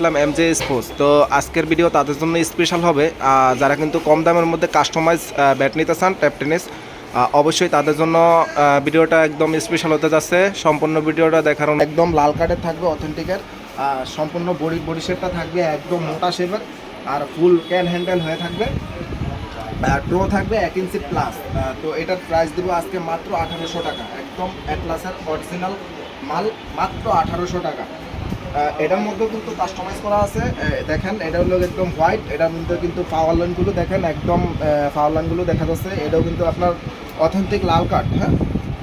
আসলাম এমজে sports. তো আজকের video তাদের জন্য স্পেশাল হবে যারা কিন্তু কম দামের মধ্যে কাস্টমাইজ ব্যাট নিতে চান ট্যাপ টেনিস। অবশ্যই তাদের জন্য ভিডিওটা একদম স্পেশাল হতে যাচ্ছে। সম্পূর্ণ ভিডিওটা দেখার একদম লাল কার্ডের থাকবে, অথেন্টিকের সম্পূর্ণ বডি শেপটা থাকবে একদম মোটা শেপের, আর ফুল ক্যান হ্যান্ডেল হয়ে থাকবে, ড্র থাকবে 1 ইঞ্চি প্লাস। তো এটার প্রাইস দেবো আজকে মাত্র 1800 টাকা। একদম অ্যাটলাসের অরিজিনাল মাল, মাত্র 1800 টাকা। এটার মধ্যেও কিন্তু কাস্টমাইজ করা আছে। দেখেন এটা হলো একদম হোয়াইট, এটার মধ্যে কিন্তু পাওয়ার লাইনগুলো দেখেন, একদম পাওয়ার লাইনগুলো দেখা যাচ্ছে। এটাও কিন্তু আপনার অথেন্টিক লাল কাঠ। হ্যাঁ,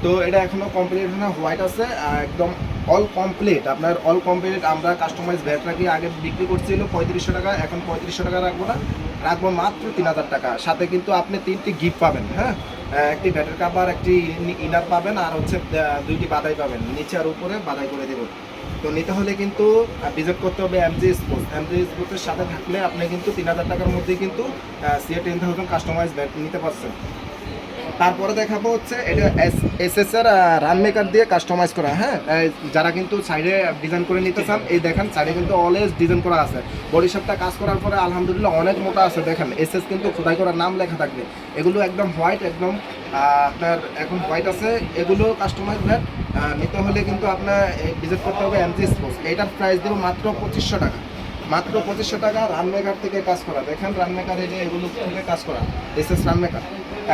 তো এটা এখনও কমপ্লিট না, হোয়াইট আছে একদম অল কমপ্লিট। আপনার অল কমপ্লিট। আমরা কাস্টমাইজ ব্যাট রাখি, আগে বিক্রি করছিল 3500 টাকা, এখন 3500 টাকা রাখবো না, রাখবো মাত্র 3000 টাকা। সাথে কিন্তু আপনি 3টি গিফট পাবেন। হ্যাঁ, একটি ব্যাটের কাভার, একটি ইনার পাবেন, আর হচ্ছে 2টি বাদাই পাবেন, নিচে আর উপরে বাদাই করে দেবো। তো নিতে হলে কিন্তু ভিজিট করতে হবে এমজে স্পোর্টস। এমজে স্পোর্টসের সাথে থাকলে আপনি কিন্তু 3000 টাকার মধ্যেই কিন্তু সিএ 10,000 কাস্টমাইজ ব্যাট নিতে পারছেন। তারপরে দেখাবো হচ্ছে এটা এসএস এর রান মেকার দিয়ে কাস্টমাইজ করা। হ্যাঁ, যারা কিন্তু সাইডে ডিজাইন করে নিতে চান, এই দেখেন সাইডে কিন্তু অলওয়েজ ডিজাইন করা আছে। বডি শেপটা কাজ করার পরে আলহামদুলিল্লাহ অনেক মোটা আছে। দেখেন এসএস কিন্তু খোদাই করার নাম লেখা থাকবে। এগুলো একদম হোয়াইট, একদম আপনার এখন হোয়াইট আছে। এগুলো কাস্টমাইজ ব্যাট নিতে হলে কিন্তু আপনার ভিজিট করতে হবে এমজি স্পোর্টস। এটার প্রাইস দেবো মাত্র 2500 টাকা। মাত্র 2500 টাকা। রানমেকার থেকে কাজ করা, দেখেন রানমেকার এই যে এগুলো থেকে কাজ করা এসএস রানমেকার,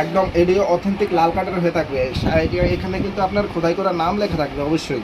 একদম এডিও অথেন্টিক লাল কাঠের হয়ে থাকবে। এখানে কিন্তু আপনার খোদাই করা নাম লেখা থাকবে অবশ্যই।